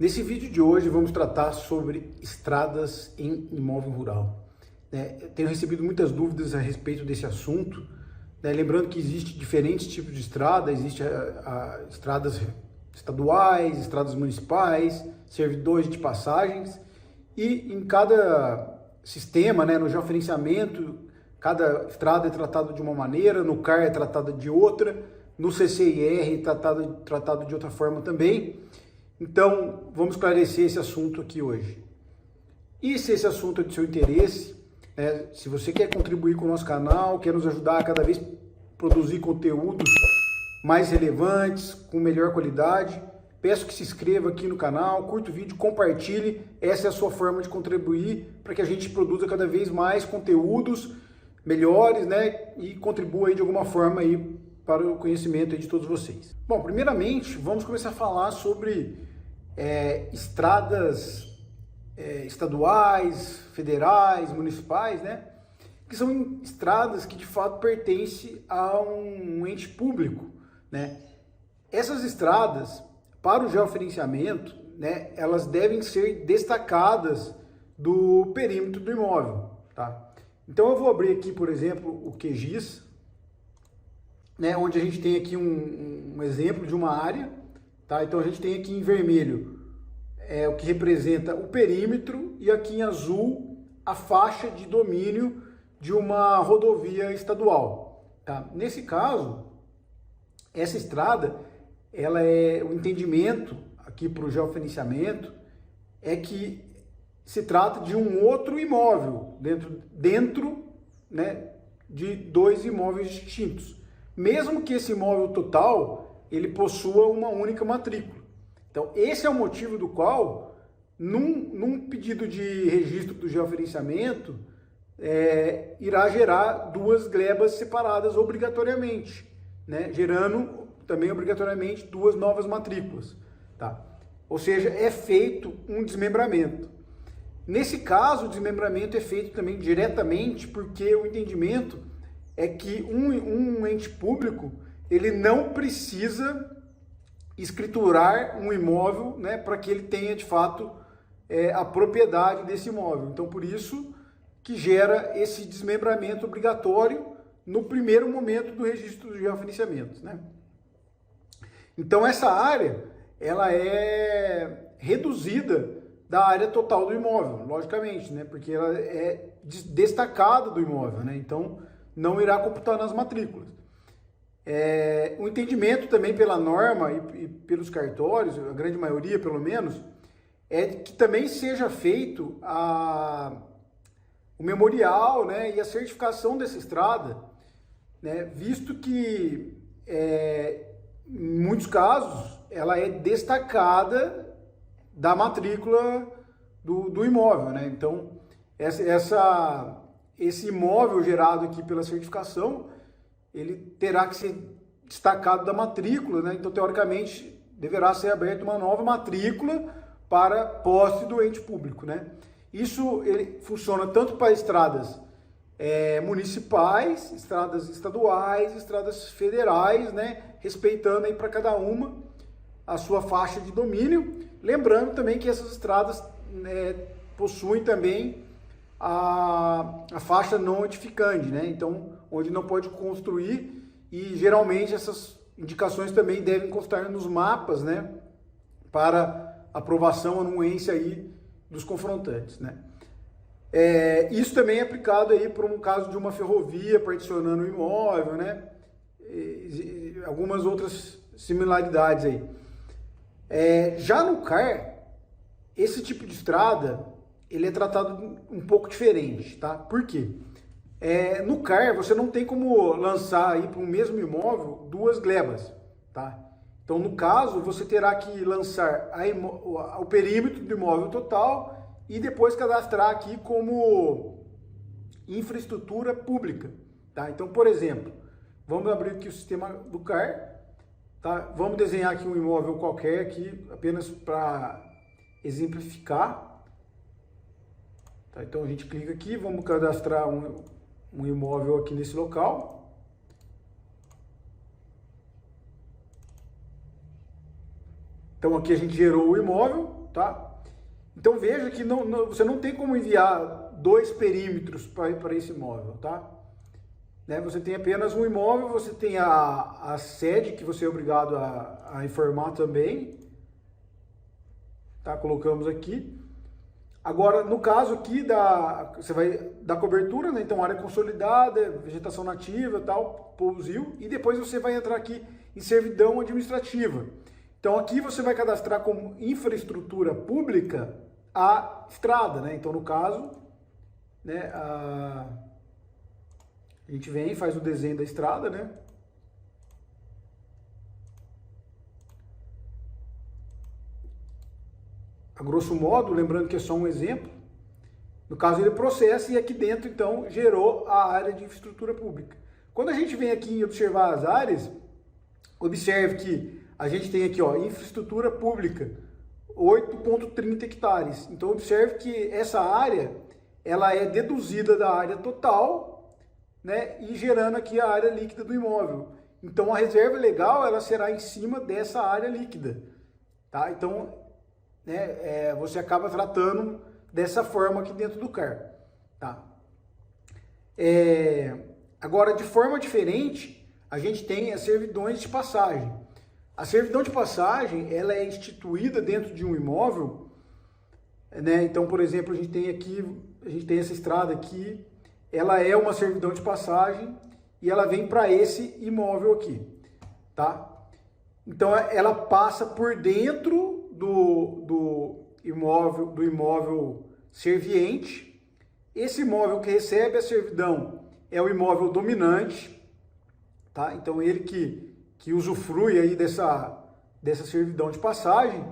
Nesse vídeo de hoje vamos tratar sobre estradas em imóvel rural. Eu tenho recebido muitas dúvidas a respeito desse assunto, lembrando que existe diferentes tipos de estrada, existe estradas estaduais, estradas municipais, servidores de passagens, e em cada sistema, no georeferenciamento, cada estrada é tratada de uma maneira, no CAR é tratada de outra, no CCIR é tratado de outra forma também. Então, vamos esclarecer esse assunto aqui hoje. E se esse assunto é de seu interesse, se você quer contribuir com o nosso canal, quer nos ajudar a cada vez produzir conteúdos mais relevantes, com melhor qualidade, peço que se inscreva aqui no canal, curta o vídeo, compartilhe. Essa é a sua forma de contribuir para que a gente produza cada vez mais conteúdos melhores, e contribua aí de alguma forma aí para o conhecimento aí de todos vocês. Bom, primeiramente, vamos começar a falar sobre estradas estaduais, federais, municipais, que são estradas que de fato pertencem a um ente público, Essas estradas, para o georeferenciamento, elas devem ser destacadas do perímetro do imóvel, tá? Então eu vou abrir aqui, por exemplo, o QGIS, onde a gente tem aqui um exemplo de uma área, tá? Então a gente tem aqui em vermelho o que representa o perímetro e aqui em azul a faixa de domínio de uma rodovia estadual, tá? Nesse caso, essa estrada, o entendimento aqui para o georeferenciamento é que se trata de um outro imóvel dentro de dois imóveis distintos, mesmo que esse imóvel total ele possua uma única matrícula. Então, esse é o motivo do qual, num pedido de registro do georeferenciamento, irá gerar duas glebas separadas obrigatoriamente, gerando também obrigatoriamente duas novas matrículas, tá? Ou seja, é feito um desmembramento. Nesse caso, o desmembramento é feito também diretamente porque o entendimento é que um ente público ele não precisa escriturar um imóvel, para que ele tenha de fato a propriedade desse imóvel. Então, por isso que gera esse desmembramento obrigatório no primeiro momento do registro de georeferenciamento, Então, essa área ela é reduzida da área total do imóvel, logicamente, porque ela é destacada do imóvel, Então, não irá computar nas matrículas. O entendimento também pela norma e pelos cartórios, a grande maioria pelo menos, é que também seja feito o memorial e a certificação dessa estrada, visto que em muitos casos ela é destacada da matrícula do imóvel, Então, esse imóvel gerado aqui pela certificação, ele terá que ser destacado da matrícula, Então, teoricamente, deverá ser aberta uma nova matrícula para posse do ente público, Isso ele funciona tanto para estradas municipais, estradas estaduais, estradas federais, respeitando aí para cada uma a sua faixa de domínio. Lembrando também que essas estradas possuem também a faixa não edificante, Então, onde não pode construir, e geralmente essas indicações também devem constar nos mapas, para aprovação, anuência aí dos confrontantes, Isso também é aplicado aí para um caso de uma ferrovia particionando o imóvel, E algumas outras similaridades aí. Já no CAR, esse tipo de estrada, ele é tratado um pouco diferente, tá? Por quê? No CAR, você não tem como lançar aí para o mesmo imóvel duas glebas, tá? Então, no caso, você terá que lançar o perímetro do imóvel total e depois cadastrar aqui como infraestrutura pública, tá? Então, por exemplo, vamos abrir aqui o sistema do CAR, tá? Vamos desenhar aqui um imóvel qualquer aqui, apenas para exemplificar. Tá? Então, a gente clica aqui, vamos cadastrar um imóvel aqui nesse local. Então aqui a gente gerou o imóvel, tá? Então veja que você não tem como enviar 2 perímetros para esse imóvel, tá? Né? Você tem apenas um imóvel, você tem a sede que você é obrigado a informar também, tá? Colocamos aqui. Agora, no caso aqui, você vai dar cobertura, né? Então área consolidada, vegetação nativa, tal, pousio, e depois você vai entrar aqui em servidão administrativa. Então aqui você vai cadastrar como infraestrutura pública a estrada, né? Então no caso, né, a gente vem e faz o desenho da estrada, né? A grosso modo, lembrando que é só um exemplo, no caso ele processa e aqui dentro então gerou a área de infraestrutura pública. Quando a gente vem aqui em observar as áreas, observe que a gente tem aqui, ó, infraestrutura pública, 8,30 hectares. Então observe que essa área, ela é deduzida da área total, né, e gerando aqui a área líquida do imóvel. Então a reserva legal, ela será em cima dessa área líquida, tá? Então, né, você acaba tratando dessa forma aqui dentro do CAR, tá? Agora, de forma diferente, a gente tem as servidões de passagem. A servidão de passagem, ela é instituída dentro de um imóvel, né? Então, por exemplo, a gente tem essa estrada aqui, ela é uma servidão de passagem e ela vem para esse imóvel aqui, tá? Então, ela passa por dentro do imóvel serviente. Esse imóvel que recebe a servidão é o imóvel dominante, tá? Então ele que usufrui aí dessa servidão de passagem,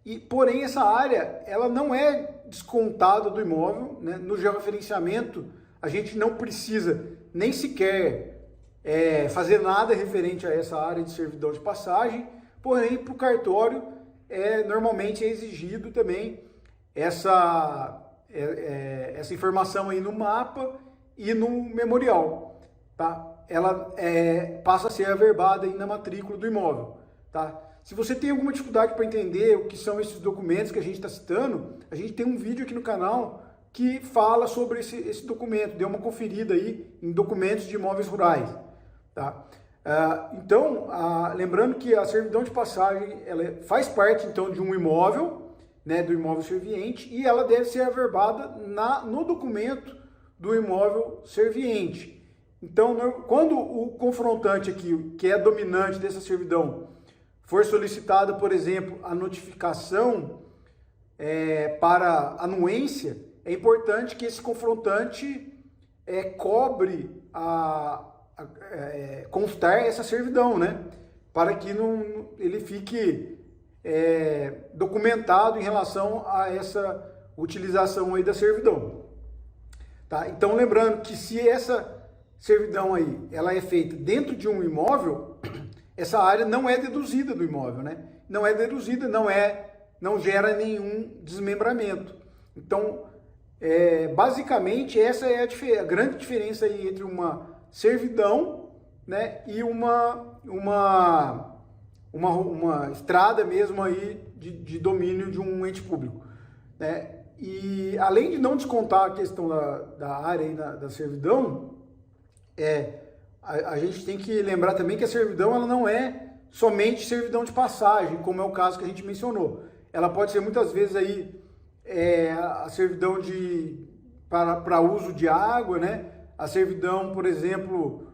e porém essa área ela não é descontada do imóvel, né? No georreferenciamento a gente não precisa nem sequer fazer nada referente a essa área de servidão de passagem, porém para o cartório normalmente é exigido também essa informação aí no mapa e no memorial, tá? Ela passa a ser averbada aí na matrícula do imóvel, tá? Se você tem alguma dificuldade para entender o que são esses documentos que a gente está citando, a gente tem um vídeo aqui no canal que fala sobre esse documento. Dê uma conferida aí em documentos de imóveis rurais, tá? Então, lembrando que a servidão de passagem ela faz parte então de um imóvel, né, do imóvel serviente, e ela deve ser averbada no documento do imóvel serviente. Então, quando o confrontante aqui, que é dominante dessa servidão, for solicitada, por exemplo, a notificação para anuência, é importante que esse confrontante cobre constar essa servidão, né? Para que ele fique documentado em relação a essa utilização aí da servidão, tá? Então, lembrando que se essa servidão aí, ela é feita dentro de um imóvel, essa área não é deduzida do imóvel, né? Não é deduzida, não gera nenhum desmembramento. Então, basicamente, essa é a grande diferença aí entre uma servidão, né, e uma estrada mesmo aí de domínio de um ente público, né? E além de não descontar a questão da área aí da servidão, a gente tem que lembrar também que a servidão ela não é somente servidão de passagem, como é o caso que a gente mencionou. Ela pode ser muitas vezes aí a servidão para uso de água, né? A servidão, por exemplo,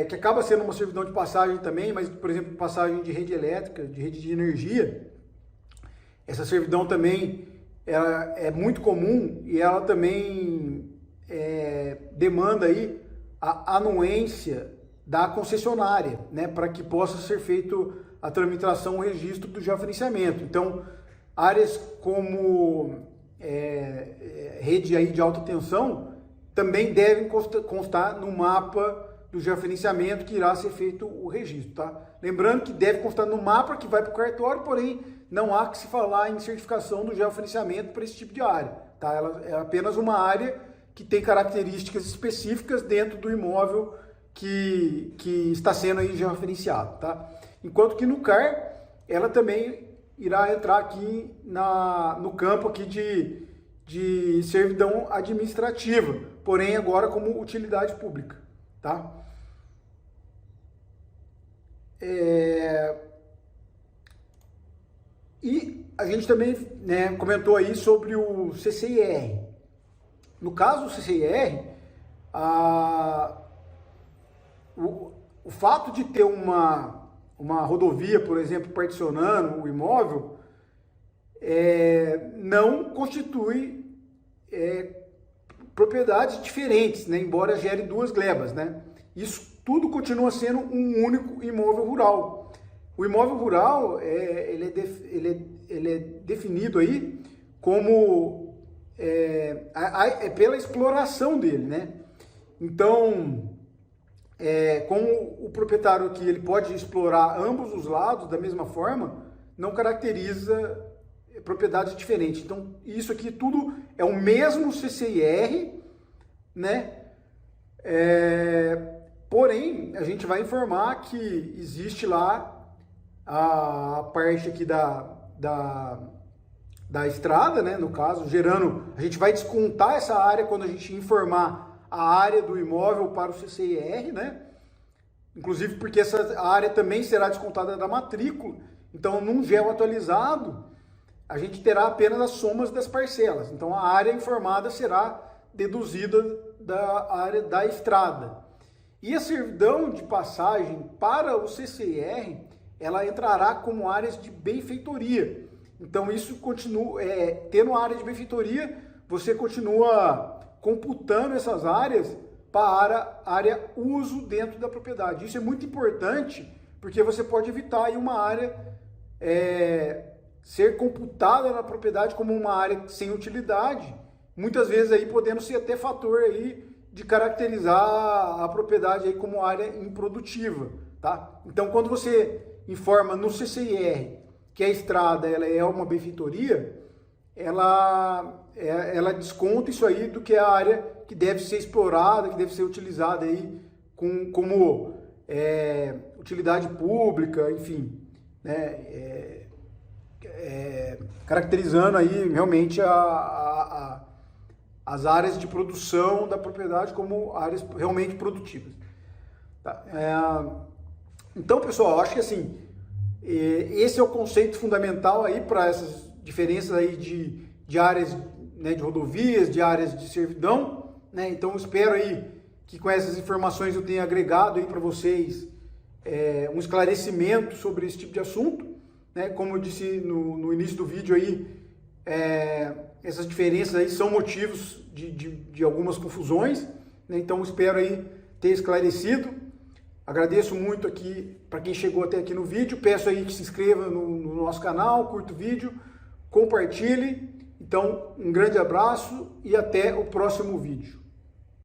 que acaba sendo uma servidão de passagem também, mas, por exemplo, passagem de rede elétrica, de rede de energia, essa servidão também ela é muito comum e ela também demanda aí a anuência da concessionária, né, para que possa ser feito a tramitação, o registro do georreferenciamento. Então, áreas como rede aí de alta tensão também devem constar no mapa do georreferenciamento que irá ser feito o registro, tá? Lembrando que deve constar no mapa que vai para o cartório, porém não há que se falar em certificação do georreferenciamento para esse tipo de área, tá? Ela é apenas uma área que tem características específicas dentro do imóvel que está sendo aí georreferenciado, tá? Enquanto que no CAR, ela também irá entrar aqui no campo aqui de servidão administrativa, porém agora como utilidade pública, tá? E a gente também, né, comentou aí sobre o CCIR. No caso do CCIR, o fato de ter uma rodovia, por exemplo, particionando o imóvel, não constitui propriedades diferentes, né, embora gere duas glebas, né? Isso tudo continua sendo um único imóvel rural. O imóvel rural ele é definido aí como pela exploração dele, né? Então, como o proprietário aqui ele pode explorar ambos os lados da mesma forma, não caracteriza propriedade diferente. Então, isso aqui tudo é o mesmo CCIR, né? Porém, a gente vai informar que existe lá a parte aqui da estrada, né? No caso, a gente vai descontar essa área quando a gente informar a área do imóvel para o CCIR, né? Inclusive porque essa área também será descontada da matrícula. Então, num GEL atualizado, a gente terá apenas as somas das parcelas. Então, a área informada será deduzida da área da estrada. E a servidão de passagem para o CCIR, ela entrará como áreas de benfeitoria. Então, isso continua, tendo área de benfeitoria, você continua computando essas áreas para área uso dentro da propriedade. Isso é muito importante, porque você pode evitar aí uma área ser computada na propriedade como uma área sem utilidade, muitas vezes aí podendo ser até fator aí de caracterizar a propriedade aí como área improdutiva, tá? Então, quando você informa no CCIR que a estrada ela é uma benfeitoria, ela desconta isso aí do que é a área que deve ser explorada, que deve ser utilizada aí como utilidade pública, enfim, né? Caracterizando aí realmente as áreas de produção da propriedade como áreas realmente produtivas. Tá? Então, pessoal, eu acho que assim, esse é o conceito fundamental aí para essas diferenças aí de áreas, né, de rodovias, de áreas de servidão, né? Então, eu espero aí que com essas informações eu tenha agregado aí para vocês um esclarecimento sobre esse tipo de assunto, né? Como eu disse no início do vídeo aí, essas diferenças aí são motivos de algumas confusões, né? Então, eu espero aí ter esclarecido. Agradeço muito aqui para quem chegou até aqui no vídeo. Peço aí que se inscreva no nosso canal, curta o vídeo, compartilhe. Então, um grande abraço e até o próximo vídeo.